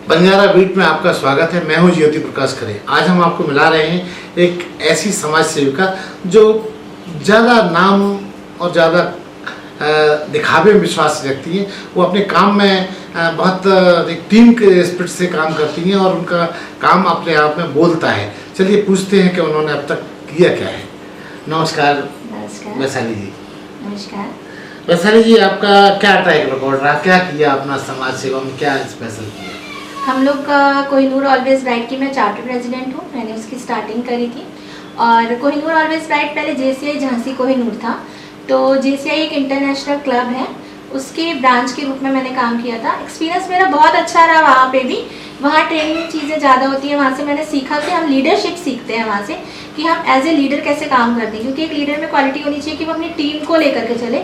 Banjara beat में आपका स्वागत है। मैं हूं ज्योति प्रकाश खरे। आज हम आपको मिला रहे हैं एक ऐसी समाज सेविका जो ज़्यादा नाम और ज़्यादा दिखावे में विश्वास रखती हैं। वो अपने काम में बहुत एक टीम के स्पिरिट से काम करती हैं और उनका काम अपने आप में बोलता है। चलिए पूछते हैं कि उन्होंने अब तक किया क्या है। नमस्कार वैशाली जी। नमस्कार वैशाली जी, आपका क्या ट्रैक रिकॉर्ड रहा, क्या किया अपना समाज सेवा में, क्या स्पेशल किया? हम लोग का कोहिनूर ऑलवेज ब्राइट की मैं चार्टर प्रेसिडेंट हूँ। मैंने उसकी स्टार्टिंग करी थी और कोहिनूर ऑलवेज ब्राइट पहले JCI झांसी कोहिनूर था। तो JCI एक इंटरनेशनल क्लब है, उसके ब्रांच के रूप में मैंने काम किया था। एक्सपीरियंस मेरा बहुत अच्छा रहा वहाँ पे भी। वहाँ ट्रेनिंग चीज़ें ज़्यादा होती हैं। वहाँ से मैंने सीखा कि हम लीडरशिप सीखते हैं वहाँ से, कि हम एज ए लीडर कैसे काम करते हैं, क्योंकि एक लीडर में क्वालिटी होनी चाहिए कि वो अपनी टीम को लेकर के चले।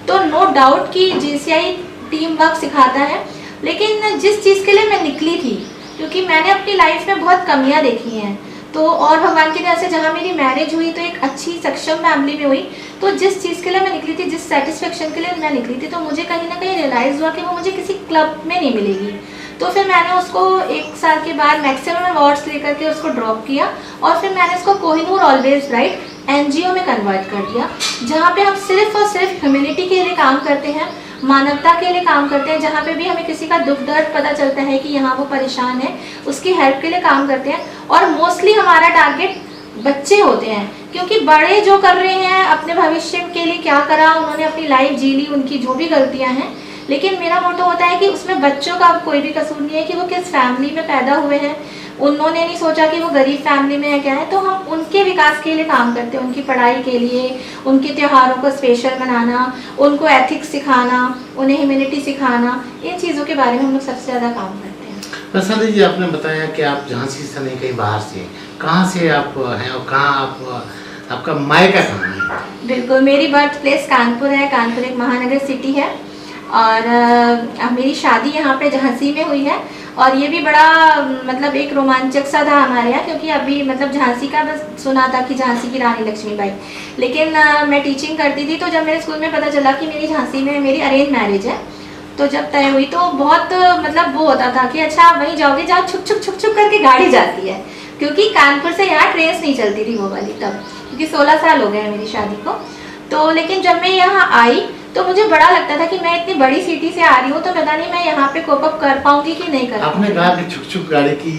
तो नो डाउट कि JCI टीम वर्क सिखाता है, लेकिन जिस चीज़ के लिए मैं निकली थी, क्योंकि मैंने अपनी लाइफ में बहुत कमियां देखी हैं, तो और भगवान की दया से जहाँ मेरी मैरिज हुई तो एक अच्छी सक्षम फैमिली में हुई। तो जिस चीज़ के लिए मैं निकली थी, जिस सेटिस्फेक्शन के लिए मैं निकली थी, तो मुझे कहीं ना कहीं रियलाइज़ हुआ कि वो मुझे किसी क्लब में नहीं मिलेगी। तो फिर मैंने उसको 1 साल के बाद मैक्सिमम अवार्ड्स लेकर के उसको ड्रॉप किया और फिर मैंने उसको कोहिनूर ऑलवेज ब्राइट NGO में कन्वर्ट कर दिया, जहाँ पे हम सिर्फ और सिर्फ ह्यूमैनिटी के लिए काम करते हैं, मानवता के लिए काम करते हैं। जहाँ पे भी हमें किसी का दुख दर्द पता चलता है कि यहाँ वो परेशान है, उसकी हेल्प के लिए काम करते हैं। और मोस्टली हमारा टारगेट बच्चे होते हैं, क्योंकि बड़े जो कर रहे हैं अपने भविष्य के लिए क्या करा, उन्होंने अपनी लाइफ जी ली, उनकी जो भी गलतियाँ हैं, लेकिन मेरा मोटो होता है कि उसमें बच्चों का कोई भी कसूर नहीं है कि वो किस फैमिली में पैदा हुए हैं। उन्होंने नहीं सोचा कि वो गरीब फैमिली में है क्या है। तो हम उनके विकास के लिए काम करते हैं, उनकी पढ़ाई के लिए, उनके त्योहारों को स्पेशल बनाना, उनको एथिक्स सिखाना, उन्हें ह्यूमैनिटी सिखाना, इन चीज़ों के बारे में हम लोग सबसे ज़्यादा काम करते हैं। वैशाली जी, आपने बताया कि आप झांसी से नहीं, कहीं बाहर से हैं। कहाँ से आप हैं और कहाँ आपका मायका कहाँ है? बिल्कुल, मेरी बर्थ प्लेस कानपुर है। कानपुर एक महानगर सिटी है और मेरी शादी यहाँ पे झांसी में हुई है। और ये भी बड़ा मतलब एक रोमांचक सा था हमारे यहाँ, क्योंकि अभी मतलब झांसी का बस सुना था कि झांसी की रानी लक्ष्मीबाई, लेकिन मैं टीचिंग करती थी। तो जब मेरे स्कूल में पता चला कि मेरी झांसी में मेरी अरेंज मैरिज है, तो जब तय हुई तो बहुत मतलब वो होता था कि अच्छा वहीं जाओगे जहाँ छुक छुक छुक छुक करके गाड़ी जाती है, क्योंकि कानपुर से यहाँ ट्रेन नहीं चलती थी वो वाली तब, क्योंकि 16 साल हो गए हैं मेरी शादी को। तो लेकिन जब मैं यहाँ आई तो मुझे बड़ा लगता था कि मैं इतनी बड़ी सिटी से आ रही हूँ, तो पता नहीं मैं यहाँ पे कोप अप कर पाऊंगी कि नहीं कर पाऊंगी। आपने कहा कि छुक छुक गाड़ी की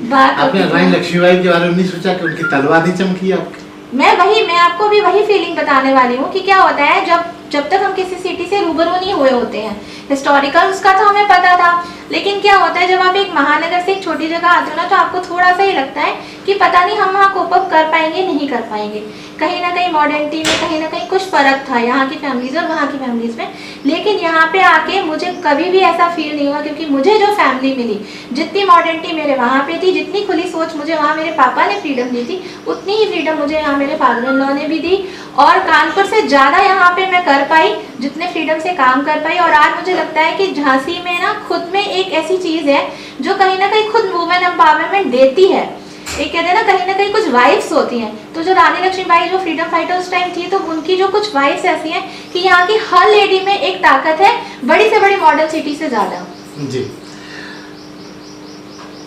बात आपने रानी लक्ष्मीबाई के बारे में नहीं सोचा कि उनकी तलवार ही चमकी आपकी? मैं आपको भी वही फीलिंग बताने वाली हूँ कि क्या होता है जब तक हम किसी सिटी से रूबरू नहीं हुए होते हैं। हिस्टोरिकल उसका तो हमें पता था, लेकिन क्या होता है जब आप एक महानगर से एक छोटी जगह आते हो ना, तो आपको थोड़ा सा ही लगता है कि पता नहीं हम वहाँ कोप अप कर पाएंगे नहीं कर पाएंगे। कहीं ना कहीं मॉडर्निटी में कहीं ना कहीं कुछ फर्क था यहाँ की फैमिलीज और वहाँ की फैमिलीज में। लेकिन यहाँ पे आके मुझे कभी भी ऐसा फील नहीं हुआ, क्योंकि मुझे जो फैमिली मिली, जितनी मॉडर्निटी मेरे वहाँ पे थी, जितनी खुली सोच मुझे वहाँ मेरे पापा ने फ्रीडम दी थी, उतनी ही फ्रीडम मुझे यहाँ मेरे फादर इन लॉ ने भी दी। और कानपुर से ज़्यादा यहाँ पे मैं कर पाई, जितने फ्रीडम से काम कर पाई। और आज मुझे लगता है कि झांसी में ना खुद में एक ऐसी चीज़ है जो कहीं ना कहीं खुद वुमेन एम्पावरमेंट देती है। एक कहते हैं ना कहीं कुछ वाइब्स होती हैं। तो जो रानी लक्ष्मीबाई जो फ्रीडम फाइटर उस टाइम थी, तो उनकी जो कुछ वाइब्स ऐसी हैं कि यहाँ की हर लेडी में एक ताकत है, बड़ी से बड़ी मॉडल सिटी से ज़्यादा। जी,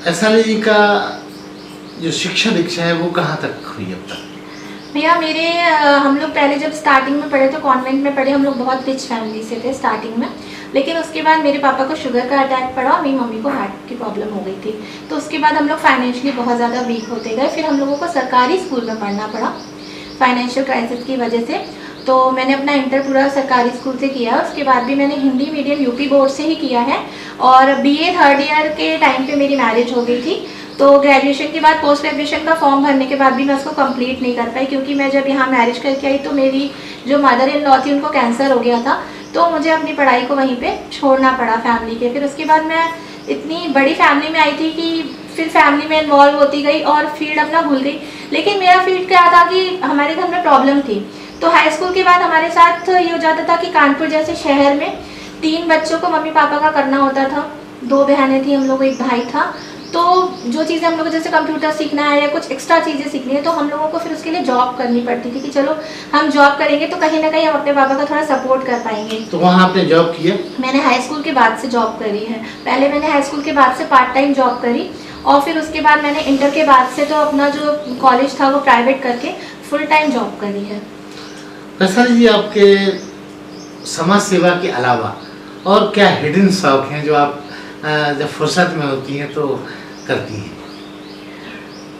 वैशाली जी का जो शिक्षा दीक्षा है वो कहाँ तक हुई अब तक? भैया मेरे हम लोग पहले जब स्टार्टिंग में पढ़े तो कॉन्वेंट में पढ़े। हम लोग बहुत रिच फैमिली से थे स्टार्टिंग में, लेकिन उसके बाद मेरे पापा को शुगर का अटैक पड़ा और मेरी मम्मी को हार्ट की प्रॉब्लम हो गई थी। तो उसके बाद हम लोग फाइनेंशियली बहुत ज़्यादा वीक होते गए। फिर हम लोगों को सरकारी स्कूल में पढ़ना पड़ा फाइनेंशियल क्राइसिस की वजह से। तो मैंने अपना इंटर पूरा सरकारी स्कूल से किया। उसके बाद भी मैंने हिंदी मीडियम UP बोर्ड से ही किया है। और BA 3rd ईयर के टाइम पे मेरी मैरिज हो गई थी। तो ग्रेजुएशन के बाद पोस्ट ग्रेजुएशन का फॉर्म भरने के बाद भी मैं उसको कंप्लीट नहीं कर पाई, क्योंकि मैं जब यहाँ मैरिज करके आई तो मेरी जो मदर इन लॉ थी उनको कैंसर हो गया था। तो मुझे अपनी पढ़ाई को वहीं पे छोड़ना पड़ा फैमिली के। फिर उसके बाद मैं इतनी बड़ी फैमिली में आई थी कि फिर फैमिली में इन्वॉल्व होती गई और फील्ड अपना भूल गई। लेकिन मेरा फील्ड क्या था कि हमारे घर में प्रॉब्लम थी। तो हाई स्कूल के बाद हमारे साथ ये हो जाता था कि कानपुर जैसे शहर में 3 बच्चों को मम्मी पापा का करना होता था। 2 बहनें थी हम लोग, एक भाई था। तो जो चीज़ें हम लोग को जैसे कंप्यूटर सीखना है या कुछ एक्स्ट्रा चीज़ें सीखनी है तो हम लोगों को फिर उसके लिए जॉब करनी पड़ती थी कि चलो हम जॉब करेंगे तो कहीं ना कहीं हम अपने पापा का थोड़ा सपोर्ट कर पाएंगे। तो वहाँ आपने जॉब किया? मैंने हाई स्कूल के बाद से जॉब करी है। पहले मैंने हाई स्कूल के बाद से पार्ट टाइम जॉब करी और फिर उसके बाद मैंने इंटर के बाद से तो अपना जो कॉलेज था वो प्राइवेट करके फुल टाइम जॉब करी है। वैशाली जी, आपके समाज सेवा के अलावा और क्या हिडन शौक हैं जो आप जब फुर्सत में होती हैं तो करती हैं?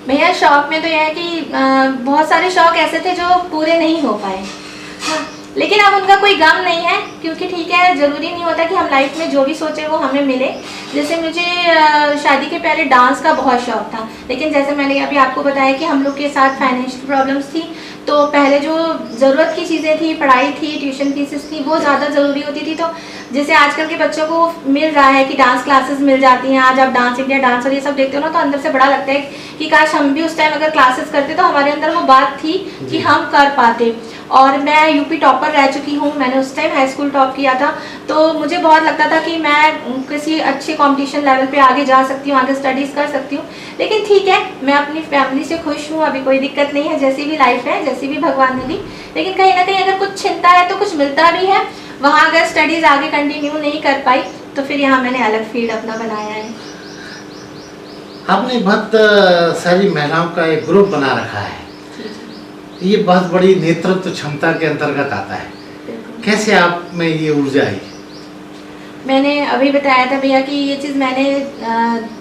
भैया शौक में तो यह है कि बहुत सारे शौक ऐसे थे जो पूरे नहीं हो पाए, हाँ, लेकिन अब उनका कोई गम नहीं है क्योंकि ठीक है, ज़रूरी नहीं होता कि हम लाइफ में जो भी सोचे वो हमें मिले। जैसे मुझे शादी के पहले डांस का बहुत शौक था, लेकिन जैसे मैंने अभी आपको बताया कि हम लोग के साथ फाइनेंशियल प्रॉब्लम्स थी, तो पहले जो ज़रूरत की चीज़ें थी, पढ़ाई थी, ट्यूशन फीसेस थी, वो ज़्यादा ज़रूरी होती थी। तो जैसे आजकल के बच्चों को मिल रहा है कि डांस क्लासेस मिल जाती हैं, आज आप डांस इंडिया डांस और ये सब देखते हो ना, तो अंदर से बड़ा लगता है कि काश हम भी उस टाइम अगर क्लासेस करते तो हमारे अंदर वो बात थी कि हम कर पाते। और मैं यूपी टॉपर रह चुकी हूँ, मैंने उस टाइम हाई स्कूल टॉप किया था, तो मुझे बहुत लगता था कि मैं किसी अच्छे कंपटीशन लेवल पे आगे जा सकती हूँ, आगे स्टडीज़ कर सकती हूँ। लेकिन ठीक है, मैं अपनी फैमिली से खुश हूँ, अभी कोई दिक्कत नहीं है, जैसी भी लाइफ है, जैसी भी भगवान ने दी। लेकिन कहीं ना कहीं अगर कुछ छिनता है तो कुछ मिलता भी है। वहाँ अगर स्टडीज़ आगे कंटिन्यू नहीं कर पाई तो फिर यहाँ मैंने अलग फील्ड अपना बनाया है। आपने बहुत सारी महिलाओं का एक ग्रुप बना रखा है, ये बहुत बड़ी नेतृत्व क्षमता के अंतर्गत आता है। कैसे आप में ये ऊर्जा आई? मैंने अभी बताया था भैया कि ये चीज़ मैंने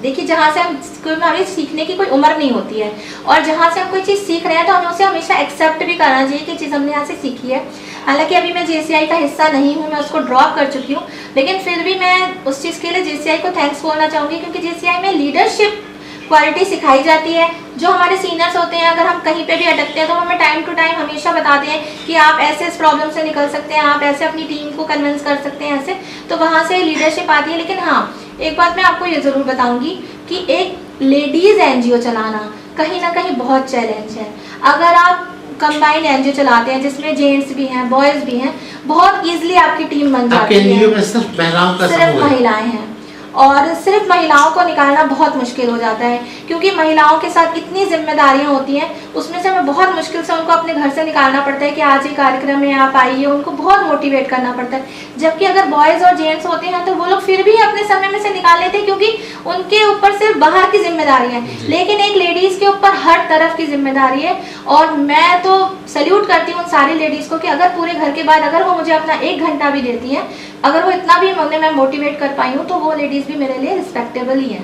देखी, जहाँ से हम हमें सीखने की कोई उम्र नहीं होती है, और जहाँ से हम कोई चीज़ सीख रहे हैं तो हमें उसे हमेशा एक्सेप्ट भी करना चाहिए कि चीज़ हमने यहाँ से सीखी है। हालांकि अभी मैं JCI का हिस्सा नहीं हूँ, मैं उसको ड्रॉप कर चुकी हूँ, लेकिन फिर भी मैं उस चीज़ के लिए JCI को थैंक्स बोलना चाहूँगी क्योंकि JCI में लीडरशिप क्वालिटी सिखाई जाती है। जो हमारे सीनियर्स होते हैं, अगर हम कहीं पे भी अटकते हैं तो हमें टाइम टू टाइम हमेशा बताते हैं कि आप ऐसे इस प्रॉब्लम से निकल सकते हैं, आप ऐसे अपनी टीम को कन्विंस कर सकते हैं, ऐसे। तो वहाँ से लीडरशिप आती है। लेकिन हाँ, एक बात मैं आपको ये ज़रूर बताऊंगी कि एक लेडीज़ NGO चलाना कहीं ना कहीं बहुत चैलेंज है। अगर आप कंबाइंड NGO चलाते हैं जिसमें जेंट्स भी हैं, बॉयज़ भी हैं, बहुत ईजिली आपकी टीम बन जाती है। NGO में सिर्फ महिलाओं का सिर्फ महिलाएं हैं, और सिर्फ महिलाओं को निकालना बहुत मुश्किल हो जाता है क्योंकि महिलाओं के साथ इतनी जिम्मेदारियां होती हैं, उसमें से हमें बहुत मुश्किल से उनको अपने घर से निकालना पड़ता है कि आज ये कार्यक्रम में आप आइए, उनको बहुत मोटिवेट करना पड़ता है। जबकि अगर बॉयज़ और जेंट्स होते हैं तो वो लोग फिर भी अपने समय में से निकाल लेते हैं क्योंकि उनके ऊपर सिर्फ बाहर की जिम्मेदारी है, लेकिन एक लेडीज़ के ऊपर हर तरफ की जिम्मेदारी है। और मैं तो सैल्यूट करती हूँ उन सारी लेडीज़ को कि अगर पूरे घर के बाद अगर वो मुझे अपना 1 घंटा भी देती हैं, अगर वो इतना भी उन्हें मैं मोटिवेट कर पाई हूँ, तो वो लेडीज़ भी मेरे लिए रिस्पेक्टेबल ही है।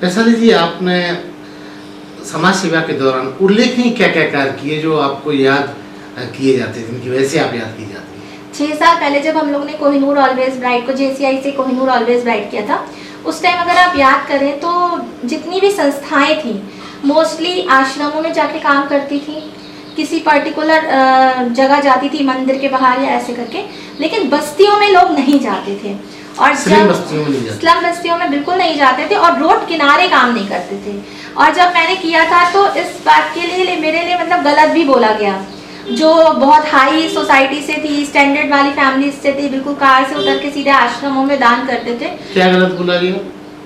वैशाली जी, आपने समाज सेवा के दौरान उल्लेखनीय क्या क्या कार्य किए जो आपको याद किए जाते हैं, जिनकी वजह से आप याद की जाती है? 6 साल पहले जब हम लोग ने कोहिनूर ऑलवेज ब्राइट को JCI से कोहिनूर ऑलवेज ब्राइट किया था, उस टाइम अगर आप याद करें तो जितनी भी संस्थाएं थी मोस्टली आश्रमों में जाके काम करती थी, किसी पर्टिकुलर जगह जाती थी, मंदिर के बाहर या ऐसे करके, लेकिन बस्तियों में लोग नहीं जाते थे। और स्लम बस्तियों में बिल्कुल नहीं जाते थे और रोड किनारे काम नहीं करते थे। और जब मैंने किया था तो इस बात के लिए मेरे लिए मतलब गलत भी बोला गया। जो बहुत हाई सोसाइटी से थी, स्टैंडर्ड वाली फैमिली से थी, बिल्कुल कार से उतर के सीधे आश्रमों में दान करते थे। क्या गलत बोला गया?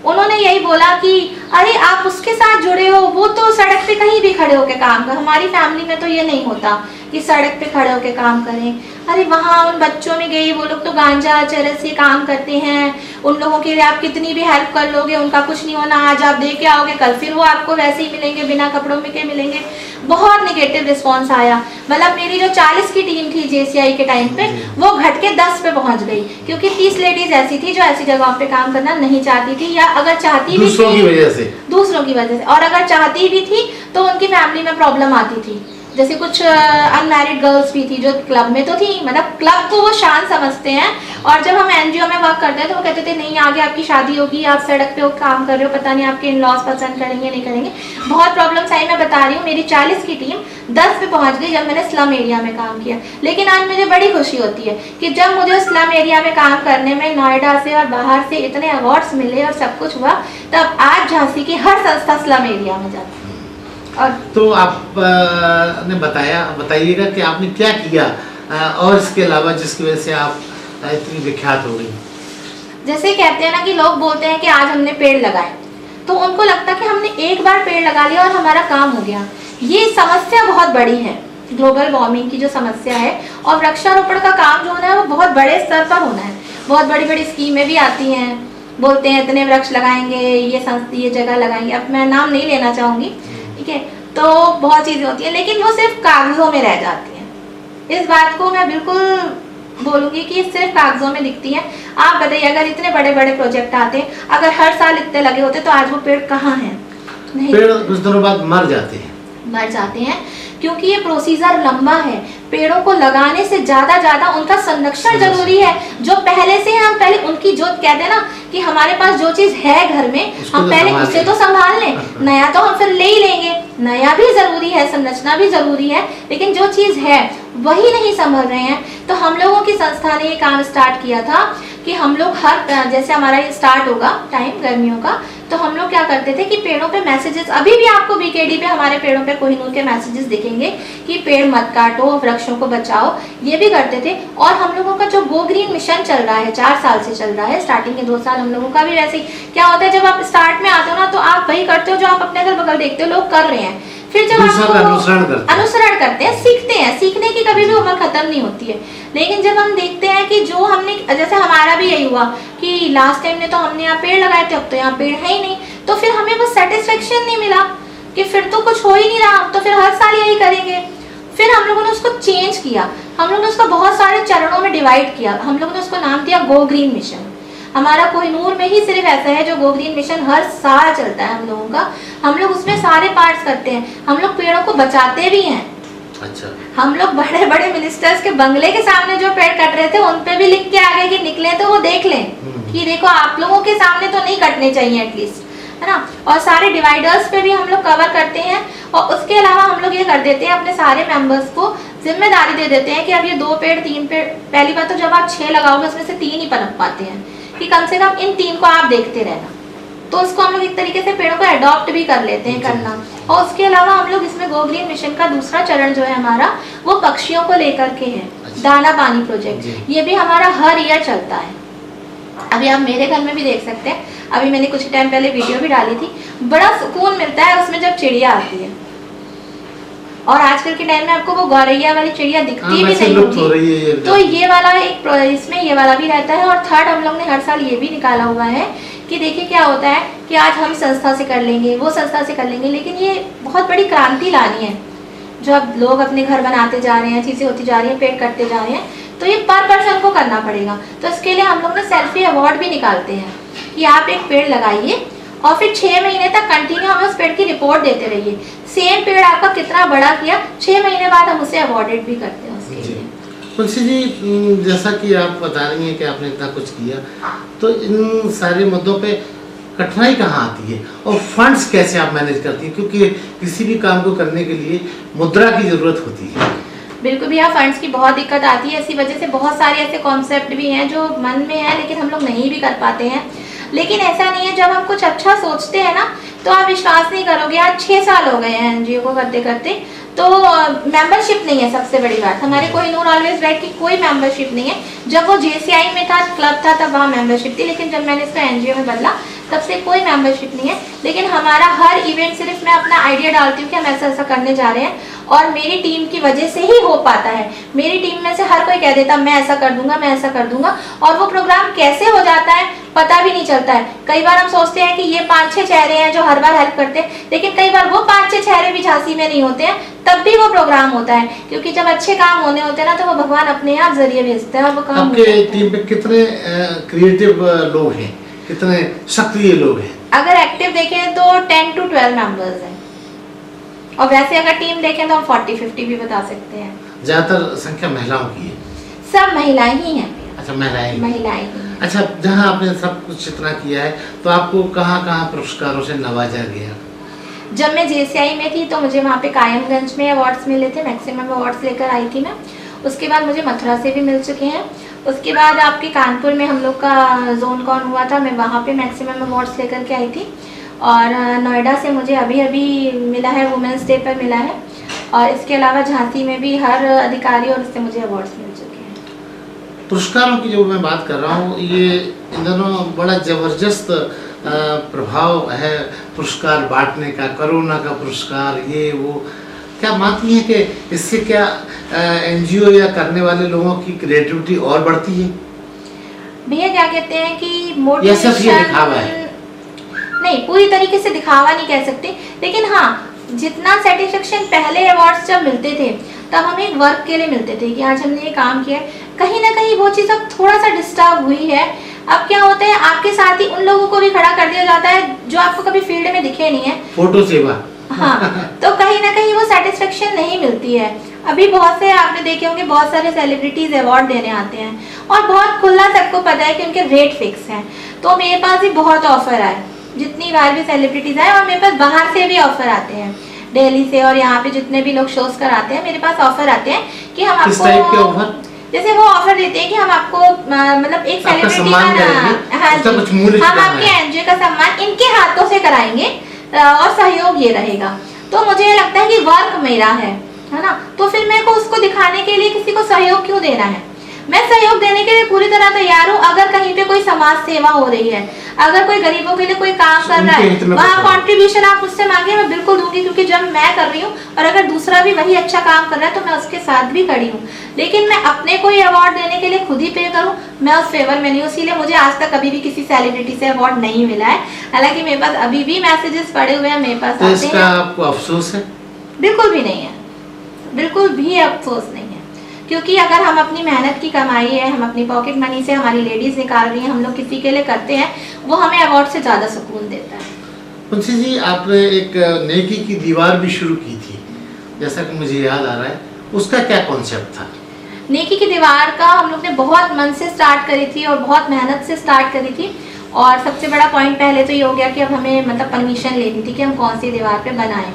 उन्होंने यही बोला कि अरे आप उसके साथ जुड़े हो, वो तो सड़क पे कहीं भी खड़े होके काम कर, हमारी फैमिली में तो ये नहीं होता कि सड़क पे खड़े होके काम करें। अरे वहाँ उन बच्चों में गई, वो लोग तो गांजा चरस ये काम करते हैं, उन लोगों के लिए आप कितनी भी हेल्प कर लोगे उनका कुछ नहीं होना, आज आप दे के आओगे कल फिर वो आपको वैसे ही मिलेंगे, बिना कपड़ों में के मिलेंगे। बहुत निगेटिव रिस्पॉन्स आया। मतलब मेरी जो 40 की टीम थी JCI के टाइम पे, वो घट के 10 पे पहुंच गई क्योंकि 30 लेडीज ऐसी थी जो ऐसी जगहों पे काम करना नहीं चाहती थी, या अगर चाहती भी दूसरों की वजह से, और अगर चाहती भी थी तो उनकी फैमिली में प्रॉब्लम आती थी। जैसे कुछ अनमैरिड गर्ल्स भी थी जो क्लब में तो थी, मतलब क्लब को वो शान समझते हैं, और जब हम NGO में वर्क करते हैं तो वो कहते थे नहीं आगे आपकी शादी होगी, आप सड़क पे काम कर रहे हो, पता नहीं आपके इन-लॉज पसंद करेंगे नहीं करेंगे। बहुत प्रॉब्लम्स आई। मैं बता रही हूँ, मेरी 40 की टीम 10 पे पहुंच गई जब मैंने स्लम एरिया में काम किया। लेकिन आज मुझे बड़ी खुशी होती है कि जब मुझे स्लम एरिया में काम करने में नोएडा से और बाहर से इतने अवार्ड्स मिले और सब कुछ हुआ, तब आज झांसी की हर संस्था स्लम एरिया में जाती है। और तो आप ने बताइएगा कि आपने क्या किया और इसके अलावा जिसकी वजह से आप इतनी विख्यात हो गई। जैसे कहते हैं ना कि लोग बोलते हैं कि आज हमने पेड़ लगाए, तो उनको लगता है कि हमने एक बार पेड़ लगा लिया और हमारा काम हो गया। ये समस्या बहुत बड़ी है, ग्लोबल वार्मिंग की जो समस्या है, और वृक्षारोपण का काम जो होना है वो बहुत बड़े स्तर पर होना है। बहुत बड़ी बड़ी स्कीमें भी आती हैं, बोलते हैं इतने वृक्ष लगाएंगे, ये जगह लगाएंगे, अब मैं नाम नहीं लेना चाहूँगी, ठीक है। तो बहुत चीज़ें होती हैं, लेकिन वो सिर्फ कागजों में रह जाती हैं। इस बात को मैं बिल्कुल बोलूँगी कि सिर्फ कागजों में दिखती हैं। आप बताइए, अगर इतने बड़े बड़े प्रोजेक्ट आते, अगर हर साल इतने लगे होते, तो आज वो पेड़ कहाँ हैं? नहीं, पेड़ कुछ दिनों बाद मर जाते हैं। क्योंकि ये प्रोसीजर लंबा है। पेड़ों को लगाने से ज्यादा उनका संरक्षण जरूरी है। जो पहले से है, हम पहले उनकी, जो कहते हैं ना कि हमारे पास जो चीज है घर में, हम पहले उसे तो संभाल लें, नया तो हम फिर ले ही लेंगे। नया भी जरूरी है, संरचना भी जरूरी है, लेकिन जो चीज है वही नहीं संभल रहे हैं। तो हम लोगों की संस्था ने ये काम स्टार्ट किया था कि हम लोग जैसे हमारा ये स्टार्ट होगा टाइम गर्मियों का, तो हम लोग क्या करते थे कि पेड़ों पे मैसेजेस, अभी भी आपको बीकेडी पे हमारे पेड़ों पे कोहिनूर के मैसेजेस दिखेंगे कि पेड़ मत काटो, वृक्षों को बचाओ, ये भी करते थे। और हम लोगों का जो गो ग्रीन मिशन चल रहा है, 4 साल से चल रहा है, स्टार्टिंग के 2 साल हम लोगों का भी वैसे ही। क्या होता है, जब आप स्टार्ट में आते हो ना, तो आप वही करते हो जो आप अपने अगल बगल देखते हो लोग कर रहे हैं, फिर जब आप अनुसरण करते हैं, सीखते हैं। सीखने की कभी भी उम्र खत्म नहीं होती है। लेकिन जब हम देखते हैं कि जो हमने, जैसे हमारा भी यही हुआ कि लास्ट टाइम ने तो हमने यहाँ पेड़ लगाए थे, अब तो यहाँ पेड़ है ही नहीं, तो फिर हमें वो सेटिस्फेक्शन नहीं मिला कि फिर तो कुछ हो ही नहीं रहा, तो फिर हर साल यही करेंगे। फिर हम लोगों ने उसको चेंज किया, हम लोगों ने उसको बहुत सारे चरणों में डिवाइड किया। हम लोगों ने उसको नाम दिया गो ग्रीन मिशन। हमारा कोहिनूर में ही सिर्फ ऐसा है जो गो ग्रीन मिशन हर साल चलता है हम लोगों का। हम लोग उसमें सारे पार्ट्स करते हैं, हम लोग पेड़ों को बचाते भी हैं। अच्छा, हम लोग बड़े बड़े मिनिस्टर्स के बंगले के सामने जो पेड़ कट रहे थे, उन पे भी लिख के आगे कि निकले तो वो देख लें कि देखो आप लोगों के सामने तो नहीं कटने चाहिए एटलीस्ट, है ना। और सारे डिवाइडर्स पे भी हम लोग कवर करते हैं। और उसके अलावा हम लोग ये कर देते हैं, अपने सारे मेंबर्स को जिम्मेदारी दे देते हैं कि अब ये 2 पेड़ 3 पेड़, पहली बात तो जब आप 6 लगाओगे उसमें से 3 ही पनप पाते हैं, कि कम से कम इन 3 को आप देखते रहना। तो उसको हम लोग एक तरीके से पेड़ों को अडॉप्ट भी कर लेते हैं करना। और उसके अलावा हम लोग इसमें गो ग्रीन मिशन का दूसरा चरण जो है हमारा, वो पक्षियों को लेकर के है। दाना पानी प्रोजेक्ट, ये भी हमारा हर ईयर चलता है। अभी आप मेरे घर में भी देख सकते हैं, अभी मैंने कुछ टाइम पहले वीडियो भी डाली थी। बड़ा सुकून मिलता है उसमें जब चिड़िया आती है। और आजकल के टाइम में आपको वो गौरैया वाली चिड़िया दिखती भी नहीं होगी, तो ये वाला एक, इसमें ये वाला भी रहता है। और थर्ड, हम लोग ने हर साल ये भी निकाला हुआ है कि देखिए क्या होता है कि आज हम संस्था से कर लेंगे, वो संस्था से कर लेंगे, लेकिन ये बहुत बड़ी क्रांति लानी है। जो अब लोग अपने घर बनाते जा रहे हैं, चीज़ें होती जा रही हैं, पेड़ कटते जा रहे हैं, तो ये पर पर्सन को करना पड़ेगा। तो इसके लिए हम लोग ना सेल्फी अवार्ड भी निकालते हैं कि आप एक पेड़ लगाइए और फिर 6 महीने तक कंटिन्यू हमें उस पेड़ की रिपोर्ट देते रहिए। सेम पेड़ आपका कितना बड़ा किया, 6 महीने बाद हम उसे अवॉर्डेड भी करते हैं उसके लिए। तुलसी जी, जैसा कि आप बता रही हैं कि आपने इतना कुछ किया, तो इन सारे मुद्दों पे कठिनाई कहाँ आती है और फंड्स कैसे आप मैनेज करती हैं? क्योंकि किसी भी काम को करने के लिए मुद्रा की ज़रूरत होती है। बिल्कुल भैया, फंड्स की बहुत दिक्कत आती है। इसी वजह से बहुत सारे ऐसे कॉन्सेप्ट भी हैं जो मन में है, लेकिन हम लोग नहीं भी कर पाते हैं। लेकिन ऐसा नहीं है, जब हम कुछ अच्छा सोचते हैं ना, तो आप विश्वास नहीं करोगे, आज 6 साल हो गए हैं एनजीओ को करते करते, तो मेंबरशिप नहीं है। सबसे बड़ी बात, हमारे कोहिनूर ऑलवेज राइट की कोई मेंबरशिप नहीं है। जब वो जेसीआई में था, क्लब था, तब वहाँ मेंबरशिप थी, लेकिन जब मैंने इसको एनजीओ में बदला तब से कोई मेंबरशिप नहीं है। लेकिन हमारा हर इवेंट सिर्फ मैं अपना आइडिया डालती हूँ कि हम ऐसा ऐसा करने जा रहे हैं, और मेरी टीम की वजह से ही हो पाता है। मेरी टीम में से हर कोई कह देता मैं ऐसा कर दूंगा, मैं ऐसा कर दूंगा, और वो प्रोग्राम कैसे हो जाता है पता भी नहीं चलता है। कई बार हम सोचते हैं कि ये 5-6 चेहरे हैं जो हर बार हेल्प करते हैं, लेकिन कई बार वो 5-6 चेहरे भी झांसी में नहीं होते हैं, तब भी वो प्रोग्राम होता है। क्योंकि जब अच्छे काम होने होते हैं ना, तो वो भगवान अपने आप जरिए भेजते हैं और वो काम। आपके टीम में कितने क्रिएटिव लोग हैं, कितने सक्रिय लोग हैं? अगर एक्टिव देखें तो 10 to 12 मेंबर्स हैं, और वैसे अगर टीम देखें तो हम 40-50 भी बता सकते हैं। ज्यादातर संख्या महिलाओं की है? सब महिलाएं ही हैं। अच्छा, महिलाएं ही हैं। अच्छा, जहाँ आपने सब कुछ इतना किया है, तो आपको कहाँ कहाँ पुरस्कारों से नवाजा गया? जब मैं जेसीआई में थी तो मुझे वहाँ पे कायमगंज में अवार्ड्स मिले थे, मैक्सिमम अवार्ड्स लेकर आई थी मैं। उसके बाद मुझे मथुरा से भी मिल चुके हैं। उसके बाद आपके कानपुर में हम लोग का जोन कॉन हुआ था, मैं वहाँ पे मैक्सिमम अवार्ड्स लेकर के आई थी। और नोएडा से मुझे अभी अभी मिला है, वुमेंस डे पर मिला है। और इसके अलावा झांसी में भी हर अधिकारी और उससे मुझे अवार्ड्स मिल चुके हैं। पुरस्कारों की जो मैं बात कर रहा हूँ, ये इन दोनों बड़ा ज़बरदस्त प्रभाव है पुरस्कार बांटने का, कोरोना का पुरस्कार, ये वो, क्या मानती हैं कि इससे क्या एनजीओ या करने वाले लोगों की क्रिएटिविटी और बढ़ती है? भैया क्या कहते हैं कि या सिर्फ ये मोटिवेशन दिखावा है? नहीं, पूरी तरीके से दिखावा नहीं कह सकते, लेकिन हाँ जितना सेटिस्फेक्शन पहले अवार्ड्स जब मिलते थे तब हमें एक वर्क के लिए मिलते थे कि आज हमने ये काम किया है, कहीं ना कहीं वो चीज़ अब थोड़ा सा डिस्टर्ब हुई है। अब क्या होता है, आपके साथ ही उन लोगों को भी खड़ा कर दिया जाता है जो आपको कभी फील्ड में दिखे नहीं है, फोटो सेवा। हाँ, तो कहीं ना कहीं वो सेटिस्फेक्शन नहीं मिलती है। अभी बहुत से आपने देखे होंगे, बहुत सारे सेलिब्रिटीज अवार्ड देने आते हैं और बहुत खुला सबको पता है कि उनके रेट फिक्स हैं। तो मेरे पास भी बहुत ऑफर आए, जितनी बार भी सेलिब्रिटीज आए, और मेरे पास बाहर से भी ऑफर आते हैं, दिल्ली से, और यहाँ पे जितने भी लोग शोज कराते हैं मेरे पास ऑफर आते हैं कि हम किस टाइप के आपको, ऑफर? जैसे वो ऑफर देते हैं कि हम आपको मतलब एक सेलिब्रिटी का हाँ उसका कुछ मूल्य जी, हम चुकाना आपके है। एनजीओ का सम्मान इनके हाथों से कराएंगे और सहयोग ये रहेगा। तो मुझे ये लगता है कि वर्क मेरा है ना, तो फिर मेरे को उसको दिखाने के लिए किसी को सहयोग क्यों देना है? मैं सहयोग देने के लिए पूरी तरह तैयार हूँ। अगर कहीं पे कोई समाज सेवा हो रही है, अगर कोई गरीबों के लिए कोई काम कर रहा है, वहाँ कंट्रीब्यूशन आप मुझसे मांगे, मैं बिल्कुल दूंगी, क्योंकि जब मैं कर रही हूँ और अगर दूसरा भी वही अच्छा काम कर रहा है तो मैं उसके साथ भी खड़ी हूँ। लेकिन मैं अपने को ये अवार्ड देने के लिए खुद ही पे करूँ, मैं उस फेवर में नहीं हूँ। इसीलिए मुझे आज तक कभी भी किसी सेलिब्रिटी से अवार्ड नहीं मिला है। हालांकि मेरे पास अभी भी मैसेजेस पड़े हुए हैं, मेरे पास तो आते इसका हैं। आपको अफसोस है? बिल्कुल भी नहीं है, बिल्कुल भी अफसोस नहीं है, क्योंकि अगर हम अपनी मेहनत की कमाई है, हम अपनी पॉकेट मनी से, हमारी लेडीज निकाल रही हैं, हम लोग किसी के लिए करते हैं, वो हमें अवार्ड से ज़्यादा सुकून देता है। मुंशी जी, आपने एक नेकी की दीवार भी शुरू की थी, जैसा कि मुझे याद आ रहा है, उसका क्या कॉन्सेप्ट था? नेकी की दीवार का हम लोग ने बहुत मन से स्टार्ट करी थी और बहुत मेहनत से स्टार्ट करी थी। और सबसे बड़ा पॉइंट पहले तो ये हो गया कि अब हमें मतलब परमिशन लेनी थी कि हम कौन सी दीवार पे बनाएं।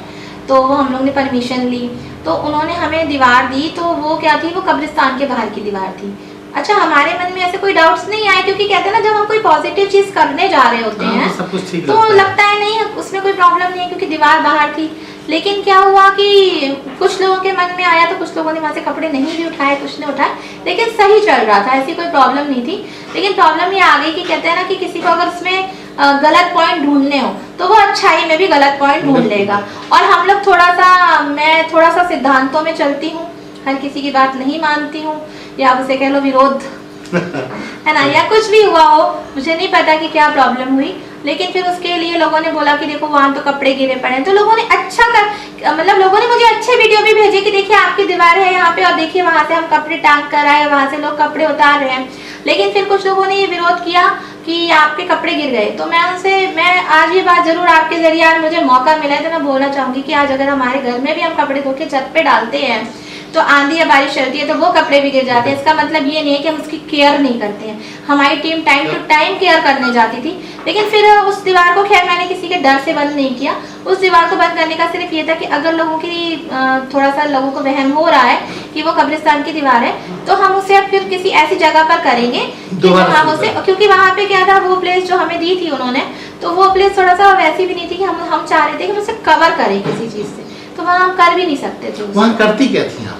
तो वो हम लोग ने परमिशन ली, तो उन्होंने हमें दीवार दी, तो वो क्या थी, वो कब्रिस्तान के बाहर की दीवार थी। अच्छा, हमारे मन में ऐसे कोई डाउट्स नहीं आए, क्योंकि कहते हैं ना, जब हम कोई पॉजिटिव चीज़ करने जा रहे होते हैं तो सब कुछ ठीक तो लगता है नहीं उसमें कोई प्रॉब्लम नहीं है, क्योंकि दीवार बाहर थी। लेकिन क्या हुआ कि कुछ लोगों के मन में आया, तो कुछ लोगों ने वहाँ से कपड़े नहीं भी उठाए, कुछ ने उठाए, लेकिन सही चल रहा था, ऐसी कोई प्रॉब्लम नहीं थी। लेकिन प्रॉब्लम ये आ गई कि कहते हैं ना कि किसी को अगर उसमें गलत पॉइंट ढूंढने हो तो वो अच्छाई में भी गलत पॉइंट ढूंढ लेगा। और हम लोग मैं थोड़ा सा सिद्धांतों में चलती हूँ, हर किसी की बात नहीं मानती हूँ, या उसे कह लो विरोध है ना, या कुछ भी हुआ हो, मुझे नहीं पता कि क्या प्रॉब्लम हुई। लेकिन फिर उसके लिए लोगों ने बोला कि देखो वहाँ तो कपड़े गिरे पड़े हैं, तो लोगों ने मतलब लोगों ने मुझे अच्छे वीडियो भी भेजे कि देखिए आपकी दीवार है यहाँ पे, और देखिए वहाँ से हम कपड़े टांग कर आए, वहाँ से लोग कपड़े उतार रहे हैं। लेकिन फिर कुछ लोगों ने ये विरोध किया कि आपके कपड़े गिर गए। तो मैं आज ये बात जरूर आपके जरिए, आज मुझे मौका मिला है तो मैं बोलना चाहूंगी कि आज अगर हमारे घर में भी हम कपड़े धो के छत पे डालते हैं तो आंधी या बारिश चलती है तो वो कपड़े भी गिर जाते हैं। इसका मतलब ये नहीं है कि हम उसकी केयर नहीं करते हैं। हमारी team time to time care करने जाती थी। लेकिन फिर उस दीवार को, खैर मैंने किसी के डर से बंद नहीं किया, उस दीवार को बंद करने का सिर्फ ये था कि अगर लोगों की थोड़ा सा लोगों को वहम हो रहा है कि वो कब्रिस्तान की दीवार है, तो हम उसे अब फिर किसी ऐसी जगह पर करेंगे कि हम उसे, क्योंकि वहाँ पे क्या था, वो प्लेस जो हमें दी थी उन्होंने, तो वो प्लेस थोड़ा सा वैसी भी नहीं थी कि हम चाह रहे थे कि उसे कवर करें किसी चीज से, तो वहाँ हम कर भी नहीं सकते थे। वहाँ करती क्या थी आप?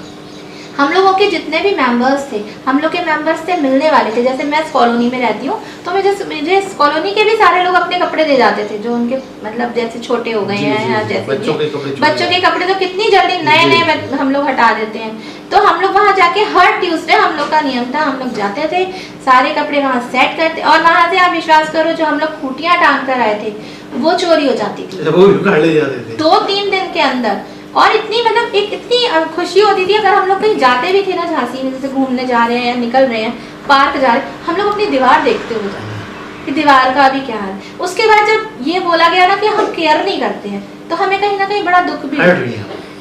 हम लोगों के जितने भी मेंबर्स थे, हम लोग के मेंबर्स से मिलने वाले थे। जैसे मैं इस कॉलोनी में रहती हूँ, तो मुझे इस कॉलोनी के भी सारे लोग अपने कपड़े दे जाते थे, जो उनके मतलब जैसे छोटे हो गए हैं, या जैसे बच्चों के कपड़े तो कितनी जल्दी नए हम लोग हटा देते हैं। तो हम लोग वहाँ जाके हर ट्यूसडे, हम लोग का नियम था, हम लोग जाते थे, सारे कपड़े वहाँ सेट करते, और वहाँ से आप विश्वास करो, जो हम लोग खूटियाँ टांग कर आए थे वो चोरी हो जाती थी, वो भी उखाड़ ले जाते थे 2-3 दिन के अंदर। और इतनी मतलब इतनी खुशी होती थी, अगर हम लोग कहीं जाते भी थे ना, झांसी में जैसे घूमने जा रहे हैं या निकल रहे हैं, पार्क जा रहे हैं, हम लोग अपनी दीवार देखते हुए जाते हैं कि दीवार का अभी क्या हाल। उसके बाद जब ये बोला गया ना कि हम केयर नहीं करते हैं, तो हमें कहीं ना कहीं बड़ा दुख भी हुआ,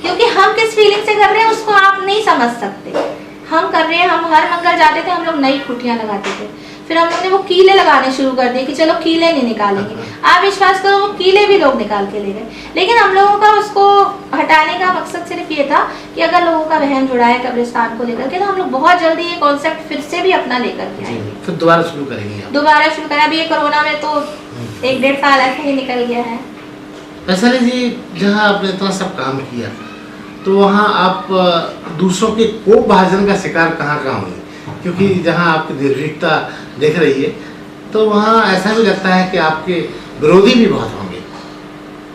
क्योंकि हम किस फीलिंग से कर रहे हैं उसको आप नहीं समझ सकते। हम कर रहे हैं, हम हर मंगल जाते थे, हम लोग नई खुटियाँ लगाते थे, फिर हम लोग ने वो कीले लगाने शुरू कर दिए कि चलो कीले नहीं निकालेंगे। आप विश्वास करो, वो कीले भी लोग निकाल के ले गए। लेकिन हम लोगों का उसको हटाने का मकसद सिर्फ ये था कि अगर लोगों का वहम जुड़ा है कब्रिस्तान को लेकर के, तो हम लोग बहुत जल्दी ये कॉन्सेप्ट फिर से भी अपना लेकर के आएंगे, फिर दोबारा शुरू करेंगे। दोबारा शुरू करें। अभी ये कोरोना में तो 1-1.5 साल ऐसे ही निकल गया है। वैशाली जी, जहाँ आपने इतना सब काम किया, तो वहाँ आप दूसरों के कोपभाजन का शिकार कहाँ हुए? क्योंकि जहाँ आपकी निर्भीकता दिख रही है, तो वहाँ ऐसा भी लगता है कि आपके विरोधी भी बहुत होंगे।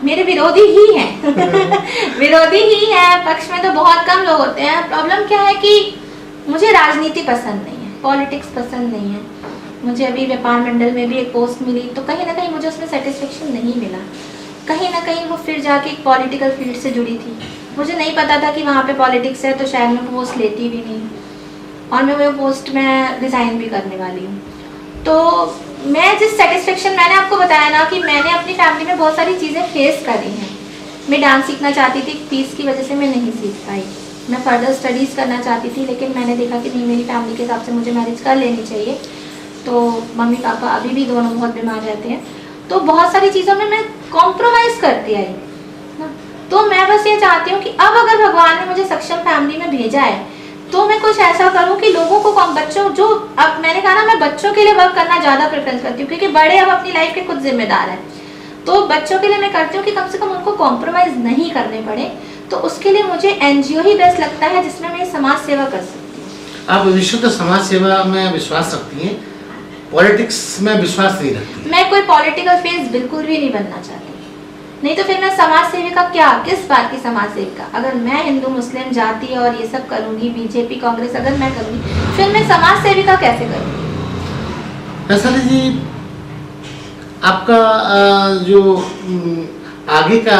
मेरे विरोधी ही हैं विरोधी ही है, पक्ष में तो बहुत कम लोग होते हैं। प्रॉब्लम क्या है कि मुझे राजनीति पसंद नहीं है, पॉलिटिक्स पसंद नहीं है। मुझे अभी व्यापार मंडल में भी एक पोस्ट मिली, तो कहीं ना कहीं मुझे उसमें सेटिस्फेक्शन नहीं मिला। कहीं ना कहीं वो फिर जाके एक पॉलिटिकल फील्ड से जुड़ी थी। मुझे नहीं पता था कि वहाँ पे पॉलिटिक्स है, तो शायद मैं पोस्ट लेती भी नहीं, और मैं वो पोस्ट में रिज़ाइन भी करने वाली हूँ। तो मैं जिस सेटिस्फेक्शन, मैंने आपको बताया ना कि मैंने अपनी फैमिली में बहुत सारी चीज़ें फेस करी हैं। मैं डांस सीखना चाहती थी, फीस की वजह से मैं नहीं सीख पाई। मैं फर्दर स्टडीज़ करना चाहती थी, लेकिन मैंने देखा कि नहीं, मेरी फैमिली के हिसाब से मुझे मैरिज कर लेनी चाहिए। तो मम्मी पापा अभी भी दोनों बहुत बीमार रहते हैं, तो बहुत सारी चीज़ों में मैं कॉम्प्रोमाइज़ करती आई ना। तो मैं बस ये चाहती हूँ कि अब अगर भगवान ने मुझे सक्षम फैमिली में भेजा है, तो मैं कुछ ऐसा करूँ कि लोगों को बच्चों, जो अब मैंने कहा ना, मैं बच्चों के लिए वर्क करना ज़्यादा प्रेफरेंस करती हूँ, क्योंकि बड़े अब अपनी लाइफ के खुद जिम्मेदार हैं। तो बच्चों के लिए मैं करती हूँ कि कम से कम उनको कॉम्प्रोमाइज़ नहीं करने पड़े। तो उसके लिए मुझे एनजीओ ही बेस्ट लगता है, जिसमें मैं समाज सेवा कर सकती हूँ। आप विशुद्ध समाज सेवा में विश्वास रखती हैं, पॉलिटिक्स में विश्वास नहीं रखती? मैं कोई पॉलिटिकल फेस बिल्कुल भी नहीं बनना चाहती, नहीं तो फिर मैं समाज सेविका क्या, किस बात की समाज सेविका? अगर मैं हिंदू मुस्लिम जाति और ये सब करूँगी, बीजेपी कांग्रेस अगर मैं करूँगी, फिर मैं समाज सेविका कैसे करूँगी? वैशाली जी, आपका जो आगे का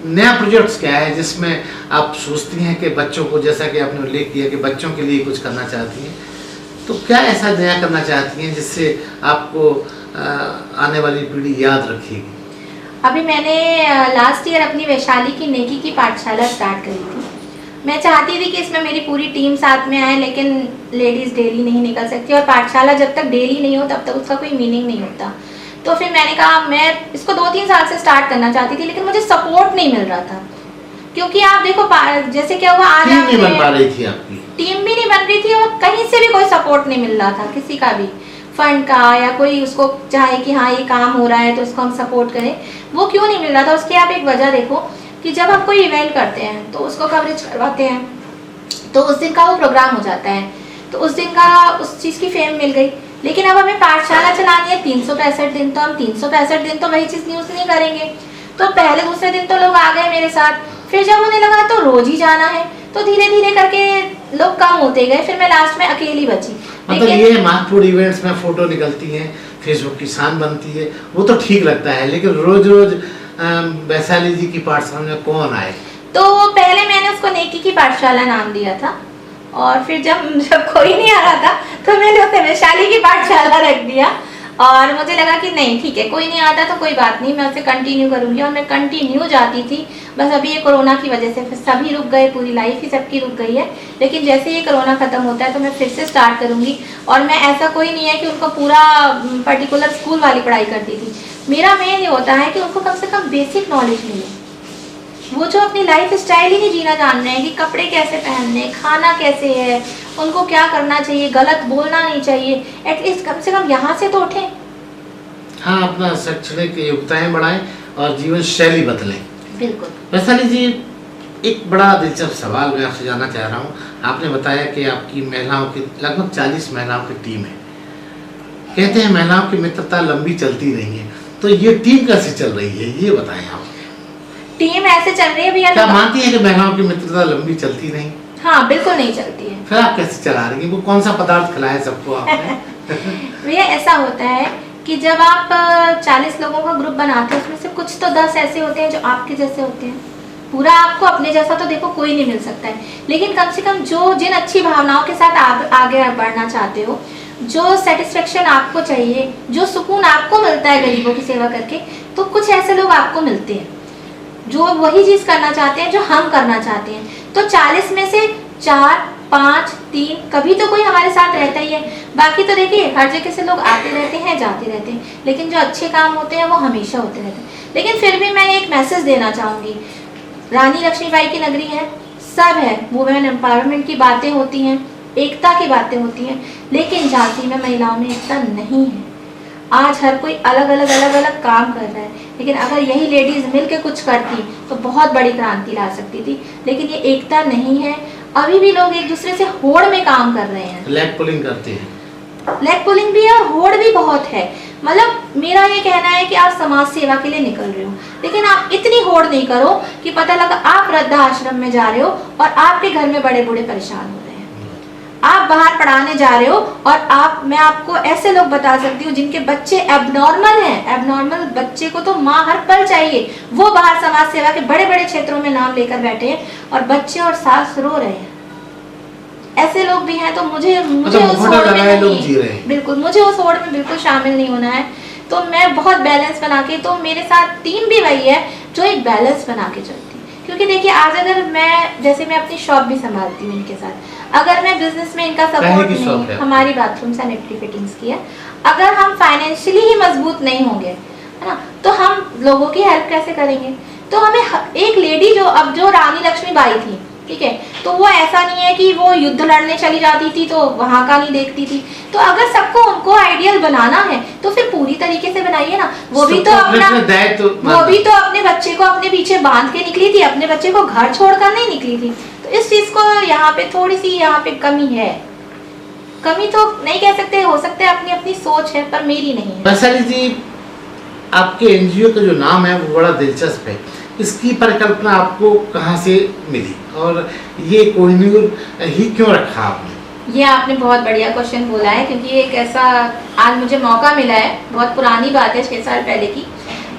नया प्रोजेक्ट्स क्या है, जिसमें आप सोचती हैं कि बच्चों को, जैसा कि आपने उल्लेख किया कि बच्चों के लिए कुछ करना चाहती हैं, तो क्या ऐसा नया करना चाहती हैं जिससे आपको आने वाली पीढ़ी याद रखेगी? अभी मैंने लास्ट ईयर अपनी वैशाली की नेकी की पाठशाला स्टार्ट करी थी। मैं चाहती थी कि इसमें मेरी पूरी टीम साथ में आए, लेकिन लेडीज़ डेली नहीं निकल सकती, और पाठशाला जब तक डेली नहीं हो तब तक उसका कोई मीनिंग नहीं होता। तो फिर मैंने कहा मैं इसको 2-3 साल से स्टार्ट करना चाहती थी, लेकिन मुझे सपोर्ट नहीं मिल रहा था। क्योंकि आप देखो, जैसे क्या हुआ, आज टीम नहीं बन पा रही थी आपकी? टीम भी नहीं बन रही थी, और कहीं से भी कोई सपोर्ट नहीं मिल रहा था, किसी का भी, फंड का, या कोई उसको चाहे कि हाँ ये काम हो रहा है तो उसको हम सपोर्ट करें, वो क्यों नहीं मिल रहा था। उसकी आप एक वजह देखो कि जब हम कोई इवेंट करते हैं तो उसको कवरेज करवाते हैं, तो उस दिन का वो प्रोग्राम हो जाता है, तो उस दिन का उस चीज़ की फेम मिल गई। लेकिन अब हमें पाठशाला चलानी है 365 दिन, तो हम 365 दिन तो वही चीज़ न्यूज़ नहीं करेंगे। तो पहले दूसरे दिन तो लोग आ गए मेरे साथ, फिर जब उन्हें लगा तो रोज ही जाना है, तो धीरे धीरे करके लोग कम होते गए, फिर मैं लास्ट में अकेली बची। मतलब ये महत्वपूर्ण इवेंट्स में फोटो निकलती हैं, फेसबुक की शान बनती है, वो तो ठीक लगता है, लेकिन रोज रोज वैशाली जी की पाठशाला में कौन आए? तो पहले मैंने उसको नेकी की पाठशाला नाम दिया था, और फिर जब कोई नहीं आ रहा था तो मैंने उसे वैशाली की पाठशाला रख दिया, और मुझे लगा कि नहीं ठीक है, कोई नहीं आता तो कोई बात नहीं, मैं उसे कंटिन्यू करूँगी, और मैं कंटिन्यू जाती थी। बस अभी ये कोरोना की वजह से फिर सभी रुक गए, पूरी लाइफ ही सबकी रुक गई है, लेकिन जैसे ये कोरोना ख़त्म होता है तो मैं फिर से स्टार्ट करूँगी। और मैं, ऐसा कोई नहीं है कि उनको पूरा पर्टिकुलर स्कूल वाली पढ़ाई करती थी, मेरा मेन ये होता है कि उनको कम से कम बेसिक नॉलेज मिले। वो जो अपनी लाइफ स्टाइल ही नहीं जीना जान रहे हैं कि कपड़े कैसे पहनने, खाना कैसे है, उनको क्या करना चाहिए, गलत बोलना नहीं चाहिए, एटलीस्ट कम से कम यहाँ से तो उठें। हाँ, अपना शैक्षणिक योग्यताएं बढ़ाएं और जीवन शैली बदलें। बिल्कुल। वैशाली जी, एक बड़ा दिलचस्प सवाल मैं आपसे जानना चाह रहा हूँ। आपने बताया कि आपकी महिलाओं की लगभग 40 महिलाओं की टीम है। कहते हैं महिलाओं की मित्रता लंबी चलती नहीं है, तो ये टीम कैसे चल रही है, ये बताएं आप। टीम ऐसे चल रही है भैया। क्या मानती है कि महिलाओं की मित्रता लंबी चलती नहीं? हाँ, बिल्कुल नहीं चलती है। फिर आप कैसे चला रही हैं? वो कौन सा पदार्थ खिलाया सबको आपने? भैया ऐसा होता है कि जब आप 40 लोगों का ग्रुप बनाते हैं, उसमें से कुछ तो 10 ऐसे होते हैं जो आपके जैसे होते हैं। पूरा आपको अपने जैसा तो देखो कोई नहीं मिल सकता है, लेकिन कम से कम जो जिन अच्छी भावनाओं के साथ आप आगे बढ़ना चाहते हो, जो सेटिस्फेक्शन आपको चाहिए, जो सुकून आपको मिलता है गरीबों की सेवा करके, तो कुछ ऐसे लोग आपको मिलते हैं जो वही चीज़ करना चाहते हैं जो हम करना चाहते हैं। तो 40 में से 4, 5, 3 कभी तो कोई हमारे साथ रहता ही है। बाकी तो देखिए हर जगह से लोग आते रहते हैं, जाते रहते हैं, लेकिन जो अच्छे काम होते हैं वो हमेशा होते रहते हैं। लेकिन फिर भी मैं एक मैसेज देना चाहूँगी, रानी लक्ष्मीबाई की नगरी है, सब है, वुमेन एम्पावरमेंट की बातें होती हैं, एकता की बातें होती हैं, लेकिन झांसी में महिलाओं में एकता नहीं है। आज हर कोई अलग अलग काम कर रहा है, लेकिन अगर यही लेडीज मिलकर कुछ करती तो बहुत बड़ी क्रांति ला सकती थी, लेकिन ये एकता नहीं है। अभी भी लोग एक दूसरे से होड़ में काम कर रहे हैं, लेग पुलिंग करते हैं। लेग पुलिंग भी है और होड़ भी बहुत है। मतलब मेरा ये कहना है कि आप समाज सेवा के लिए निकल रहे हो, लेकिन आप इतनी होड़ नहीं करो कि पता लगा आप वृद्धाश्रम में जा रहे हो और आपके घर में बड़े बूढ़े परेशान हो रहे हैं। आप बाहर पढ़ाने जा रहे हो और मैं आपको ऐसे लोग बता सकती हूँ जिनके बच्चे एबनॉर्मल हैं। एबनॉर्मल बच्चे को तो माँ हर पल चाहिए, वो बाहर समाज सेवा के बड़े बड़े क्षेत्रों में नाम लेकर बैठे हैं और बच्चे और सास रो रहे हैं। ऐसे लोग भी हैं। तो मुझे उस होड़ में नहीं, बिल्कुल मुझे उस होड़ में बिल्कुल शामिल नहीं होना है। तो मैं बहुत बैलेंस बना के, तो मेरे साथ टीम भी वही है जो एक बैलेंस बना के चलती है। क्योंकि देखिए आज अगर मैं अपनी शॉप भी संभालती हूँ इनके साथ, अगर मैं बिजनेस में इनका सपोर्ट नहीं, हमारी बाथरूम सैनिटरी फिटिंग्स की है, अगर हम फाइनेंशियली ही मजबूत नहीं होंगे, है ना, तो हम लोगों की हेल्प कैसे करेंगे। तो हमें एक लेडी जो रानी लक्ष्मीबाई थी, ठीक है, तो वो ऐसा नहीं है कि वो युद्ध लड़ने चली जाती थी तो वहां का नहीं देखती थी। तो अगर सबको उनको आइडियल बनाना है तो फिर पूरी तरीके से बनाइए ना। वो भी तो अपने बच्चे को अपने पीछे बांध के निकली थी, अपने बच्चे को घर छोड़कर नहीं निकली थी। तो इस चीज को यहाँ पे थोड़ी सी कमी है। कमी तो नहीं कह सकते, हो सकता है अपनी अपनी सोच है, पर मेरी नहीं है। वैशाली जी, आपके एनजीओ का जो नाम है वो बड़ा दिलचस्प है। इसकी परिकल्पना आपको कहाँ से मिली और ये कोहिनूर ही क्यों रखा आपने? ये आपने बहुत बढ़िया क्वेश्चन बोला है, क्योंकि एक ऐसा आज मुझे मौका मिला है। बहुत पुरानी बात है, 6 साल पहले की,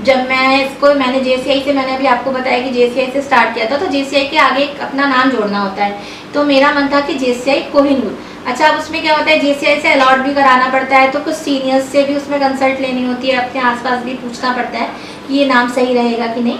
जब मैंने जेसीआई से, मैंने अभी आपको बताया कि जेसीआई से स्टार्ट किया था, तो जेसीआई के आगे अपना नाम जोड़ना होता है। तो मेरा मन था कि जेसीआई कोहिनूर। अच्छा, अब उसमें क्या होता है, जेसीआई से अलॉट भी कराना पड़ता है, तो कुछ सीनियर्स से भी उसमें कंसल्ट लेनी होती है, अपने आसपास भी पूछना पड़ता है कि ये नाम सही रहेगा कि नहीं।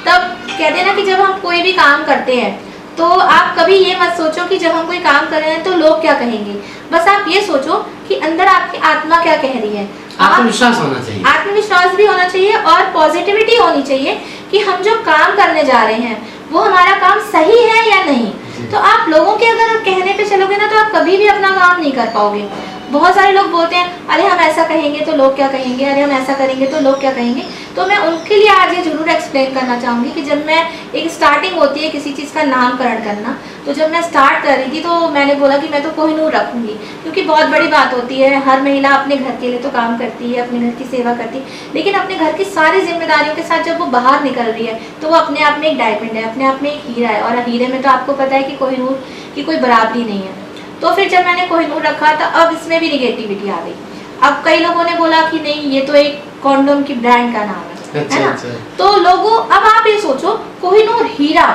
तब कहते हैं ना कि जब हम कोई भी काम करते हैं तो आप कभी ये मत सोचो कि जब हम कोई काम कर रहे हैं तो लोग क्या कहेंगे। बस आप ये सोचो कि अंदर आपकी आत्मा क्या कह रही है। आत्मविश्वास होना चाहिए, आत्मविश्वास भी होना चाहिए और पॉजिटिविटी होनी चाहिए कि हम जो काम करने जा रहे हैं वो हमारा काम सही है या नहीं। तो आप लोगों के अगर कहने पे चलोगे ना तो आप कभी भी अपना काम नहीं कर पाओगे। बहुत सारे लोग बोलते हैं अरे हम ऐसा कहेंगे तो लोग क्या कहेंगे, अरे हम ऐसा करेंगे तो लोग क्या कहेंगे। तो मैं उनके लिए आज ये जरूर एक्सप्लेन करना चाहूँगी कि जब मैं एक स्टार्टिंग होती है किसी चीज़ का नामकरण करना, तो जब मैं स्टार्ट कर रही थी तो मैंने बोला कि मैं तो कोहिनूर रखूँगी, क्योंकि बहुत बड़ी बात होती है। हर महिला अपने घर के लिए तो काम करती है, अपने घर की सेवा करती है, लेकिन अपने घर की सारी जिम्मेदारियों के साथ जब वो बाहर निकल रही है तो वो अपने आप में एक डायमंड है, अपने आप में एक हीरा है। और हीरे में तो आपको पता है कि कोहिनूर की कोई बराबरी नहीं है। तो फिर जब मैंने कोहिनूर रखा था, अब इसमें भी निगेटिविटी आ गई। अब कई लोगों ने बोला कि नहीं ये तो एक कॉन्डोम की ब्रांड का नाम है ना। तो लोगों, अब आप ये सोचो कोहिनूर हीरा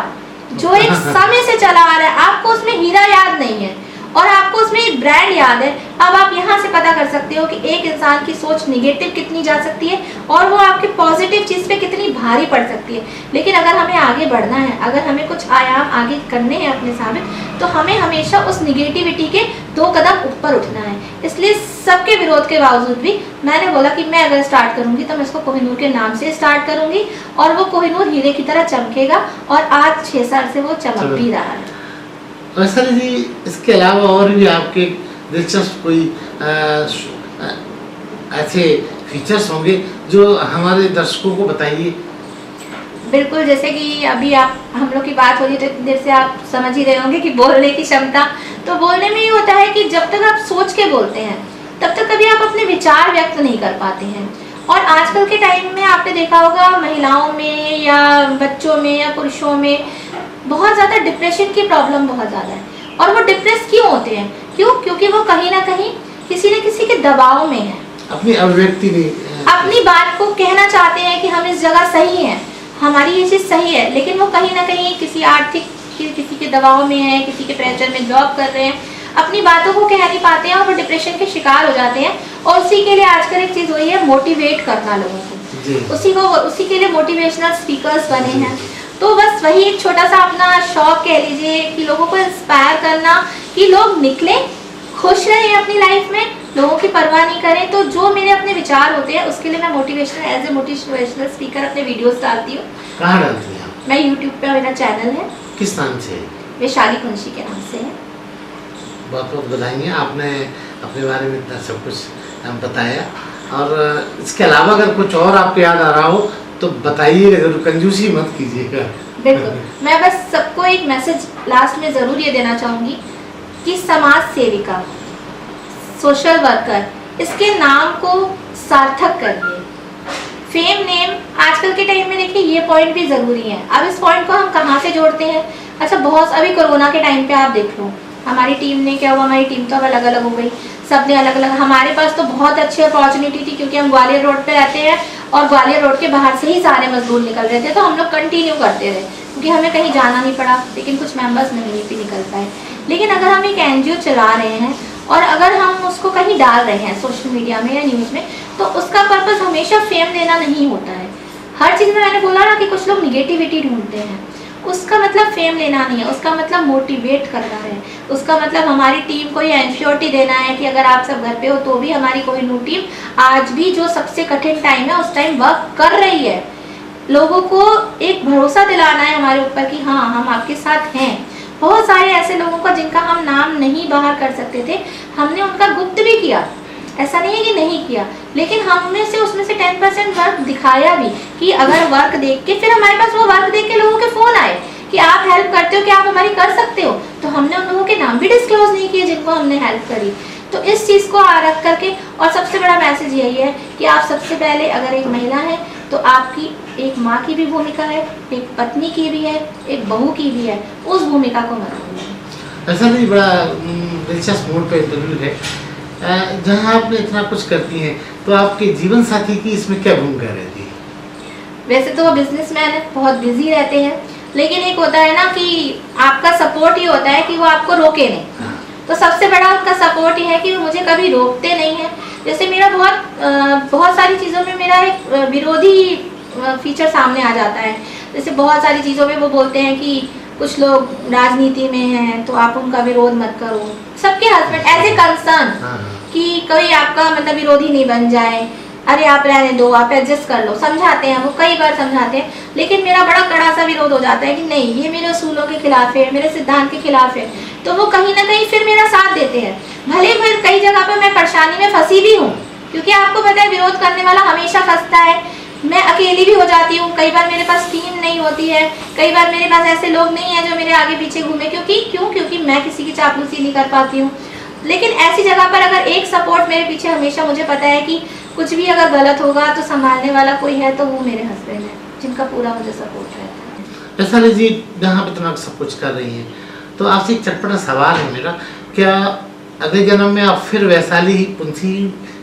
जो एक समय से चला आ रहा है, आपको उसमें हीरा याद नहीं है और आपको उसमें एक ब्रांड याद है। अब आप यहाँ से पता कर सकते हो कि एक इंसान की सोच निगेटिव कितनी जा सकती है और वो आपकी पॉजिटिव चीज़ पे कितनी भारी पड़ सकती है। लेकिन अगर हमें आगे बढ़ना है, अगर हमें कुछ आयाम आगे करने हैं अपने सामने, तो हमें हमेशा उस निगेटिविटी के 2 कदम ऊपर उठना है। इसलिए सबके विरोध के बावजूद भी मैंने बोला कि मैं अगर स्टार्ट करूंगी तो मैं इसको कोहिनूर के नाम से स्टार्ट करूंगी और वो कोहिनूर हीरे की तरह चमकेगा और आज 6 साल से वो चमक भी रहा है। वैशाली जी, इसके अलावा और भी आपके दिलचस्प कोई ऐसे फीचर्स होंगे जो हमारे दर्शकों को बताइए। बिल्कुल, जैसे कि अभी हम लोग की बात हो रही है तो इतनी देर से आप समझ ही रहे होंगे कि बोलने की क्षमता, तो बोलने में ये होता है कि जब तक आप सोच के बोलते हैं तब तक कभी आप अपने विचार व्यक्त नहीं कर पाते हैं। और आजकल के टाइम में आपने देखा होगा महिलाओं में या बच्चों में या पुरुषों में बहुत ज़्यादा डिप्रेशन की प्रॉब्लम बहुत ज़्यादा है। और वो डिप्रेस क्यों होते हैं? क्योंकि वो कहीं ना कहीं किसी न किसी के दबाव में है, अपनी अभिव्यक्ति नहीं, अपनी बात को कहना चाहते हैं कि हम इस जगह सही हैं, हमारी ये चीज़ सही है, लेकिन वो कहीं ना कहीं किसी आर्थिक किसी के दबाव में है, किसी के प्रेशर में जॉब कर रहे हैं, अपनी बातों को कह नहीं पाते हैं और वो डिप्रेशन के शिकार हो जाते हैं। और उसी के लिए आजकल एक चीज़ वही है, मोटिवेट करना लोगों को। उसी के लिए मोटिवेशनल स्पीकर्स बने हैं। तो बस वही एक छोटा सा अपना शौक कह लीजिए कि लोगों को इंस्पायर करना कि लोग निकलें, खुश रहें अपनी लाइफ में, लोगों की परवाह नहीं करें। तो जो मेरे अपने विचार होते हैं उसके लिए मैं एज ए मोटिवेशनल स्पीकर अपने वीडियोस डालती हूँ। कहाँ डालती हैं? मैं यूट्यूब पे, मेरा चैनल है। किस नाम से? वैशाली कुंशी के नाम से है। बहुत बहुत बधाई, आपने अपने बारे में इतना सब कुछ बताया। और इसके अलावा अगर कुछ और आपको याद आ रहा हो तो बताइए, जरूर, कंजूसी मत कीजिएगा। बिल्कुल, मैं बस सबको एक मैसेज लास्ट में ज़रूर ये देना चाहूँगी कि समाज सेविका सोशल वर्कर, इसके नाम को सार्थक करिए। फेम नेम आजकल के टाइम में देखिए ये पॉइंट भी ज़रूरी है। अब इस पॉइंट को हम कहाँ से जोड़ते हैं? अच्छा, बहुत अभी कोरोना के टाइम पे आप देख लो, हमारी टीम ने क्या हुआ, हमारी टीम तो अब अलग अलग हो गई, सबने अलग अलग। हमारे पास तो बहुत अच्छी अपॉर्चुनिटी थी क्योंकि हम ग्वालियर रोड पे रहते हैं और ग्वालियर रोड के बाहर से ही सारे मजदूर निकल रहे थे, तो हम लोग कंटिन्यू करते रहे क्योंकि हमें कहीं जाना नहीं पड़ा। लेकिन कुछ मेंबर्स नहीं भी निकल पाए। लेकिन अगर हम एक एनजीओ चला रहे हैं और अगर हम उसको कहीं डाल रहे हैं सोशल मीडिया में या न्यूज़ में, तो उसका पर्पस हमेशा फेम लेना नहीं होता है। हर चीज़ में मैंने बोला ना कि कुछ लोग निगेटिविटी ढूंढते हैं, उसका मतलब फेम लेना नहीं है, उसका मतलब मोटिवेट करना है, उसका मतलब हमारी टीम को ये एंश्योरिटी देना है कि अगर आप सब घर पे हो तो भी हमारी कोहिनूर टीम आज भी जो सबसे कठिन टाइम है उस टाइम वर्क कर रही है। लोगों को एक भरोसा दिलाना है हमारे ऊपर कि हाँ, हम आपके साथ हैं। बहुत सारे ऐसे लोगों का जिनका हम नाम नहीं बाहर कर सकते थे, हमने उनका गुप्त भी किया, ऐसा नहीं है कि नहीं किया, लेकिन हमने से उसमें से 10% वर्क दिखाया भी कि अगर वर्क देख के, फिर हमारे पास वो वर्क देख के लोगों के फोन आए कि आप हेल्प करते हो, कि आप हमारी कर सकते हो, तो हमने उन लोगों के नाम भी डिस्क्लोज नहीं किए जिनको हमने हेल्प करी। तो इस चीज़ को रख करके, और सबसे बड़ा मैसेज यही है कि आप सबसे पहले अगर एक महिला है तो आपकी एक माँ की भी भूमिका है, एक पत्नी की भी है, एक बहू की भी है, उस भूमिका को मत भूलिए। ऐसा नहीं, बड़ा दिलचस्प मोड पे इंटरव्यू है जहाँ आपने इतना कुछ करती हैं, तो आपके जीवन साथी की इसमें क्या भूमिका रहती है? वैसे तो वो बिजनेसमैन है, बहुत बिजी रहते हैं, लेकिन एक होता है ना कि आपका सपोर्ट ये होता है कि वो आपको रोके नहीं। तो सबसे बड़ा उनका सपोर्ट ये है कि वो मुझे कभी रोकते नहीं है। जैसे मेरा बहुत सारी चीज़ों में मेरा एक विरोधी फीचर सामने आ जाता है। जैसे बहुत सारी चीज़ों में वो बोलते हैं कि कुछ लोग राजनीति में हैं तो आप उनका विरोध मत करो। सबके हस्बैंड एज ए कंसर्न कि कोई आपका मतलब विरोधी नहीं बन जाए, अरे आप रहने दो, आप एडजस्ट कर लो, समझाते हैं, वो कई बार समझाते हैं, लेकिन मेरा बड़ा कड़ा सा विरोध हो जाता है कि नहीं, ये मेरे उसूलों के खिलाफ है, मेरे सिद्धांत के खिलाफ है। तो वो कहीं ना कहीं फिर मेरा साथ देते हैं, भले फिर कई जगह पर मैं परेशानी में फंसी भी हूँ, क्योंकि आपको पता है विरोध करने वाला हमेशा फंसता है। मैं अकेली भी हो जाती हूँ, कई बार मेरे पास टीम नहीं होती है, कई बार मेरे पास ऐसे लोग नहीं है जो मेरे आगे पीछे घूमे, क्योंकि मैं किसी की चापलूसी नहीं कर पाती हूँ। लेकिन ऐसी जगह पर अगर एक सपोर्ट मेरे पीछे, हमेशा मुझे पता है कि कुछ भी अगर गलत होगा तो संभालने वाला कोई है, तो वो मेरे हस्बैंड है, जिनका पूरा मुझे सपोर्ट रहता है। वैशाली जी, जहाँ पे इतना सब कुछ कर रही हैं, तो आपसे एक चटपटा सवाल है मेरा, क्या अगले जन्म में आप फिर वैशाली ही पुंसी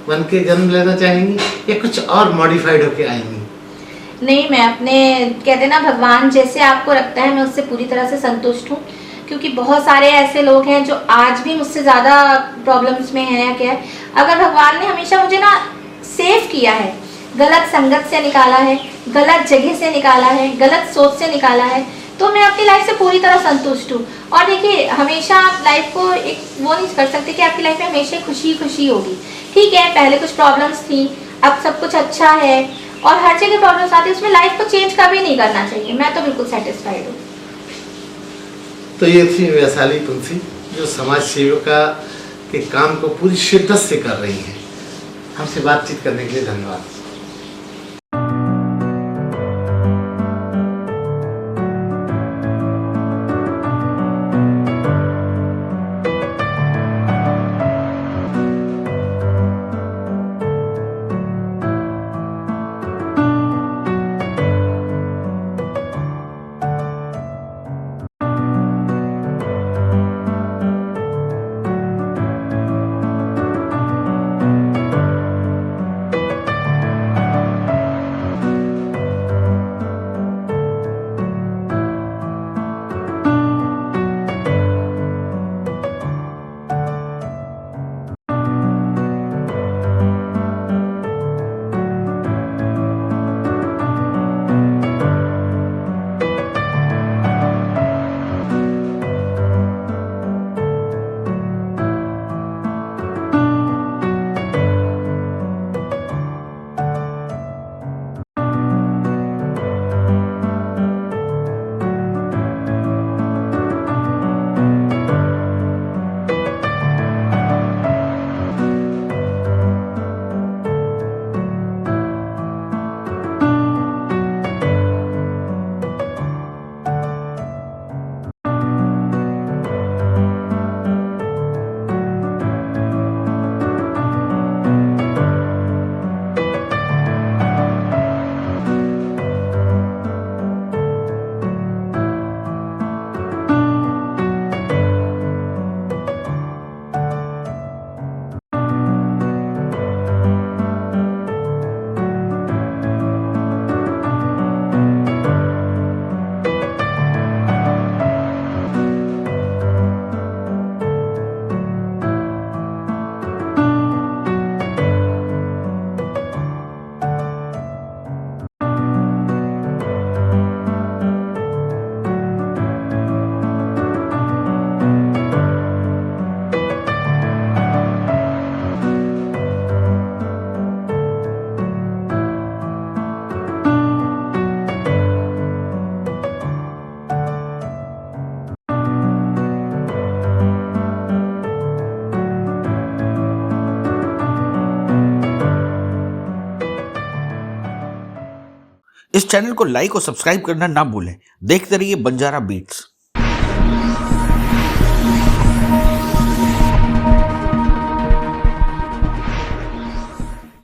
बन के जन्म लेना चाहेंगी या कुछ और मॉडिफाइड होके आएंगी? नहीं, मैं अपने, कहते ना, भगवान जैसे आपको रखता है मैं उससे पूरी तरह से संतुष्ट हूँ, क्योंकि बहुत सारे ऐसे लोग हैं जो आज भी मुझसे ज़्यादा प्रॉब्लम्स में हैं या क्या है। अगर भगवान ने हमेशा मुझे ना सेव किया है, गलत संगत से निकाला है, गलत जगह से निकाला है, गलत सोच से निकाला है, तो मैं अपनी लाइफ से पूरी तरह संतुष्ट हूँ। और देखिए, हमेशा आप लाइफ को एक वो नहीं कर सकते कि आपकी लाइफ में हमेशा खुशी खुशी होगी। ठीक है, पहले कुछ प्रॉब्लम्स थी, अब सब कुछ अच्छा है, और हर जगह प्रॉब्लम्स आती है, उसमें लाइफ को चेंज कभी नहीं करना चाहिए। मैं तो बिल्कुल सेटिस्फाइड हूँ। तो ये थी वैशाली पुंसी, जो समाज सेविका के काम को पूरी शिद्दत से कर रही हैं। हमसे बातचीत करने के लिए धन्यवाद। इस चैनल को लाइक और सब्सक्राइब करना ना भूलें। देखते रहिए बंजारा बीट्स।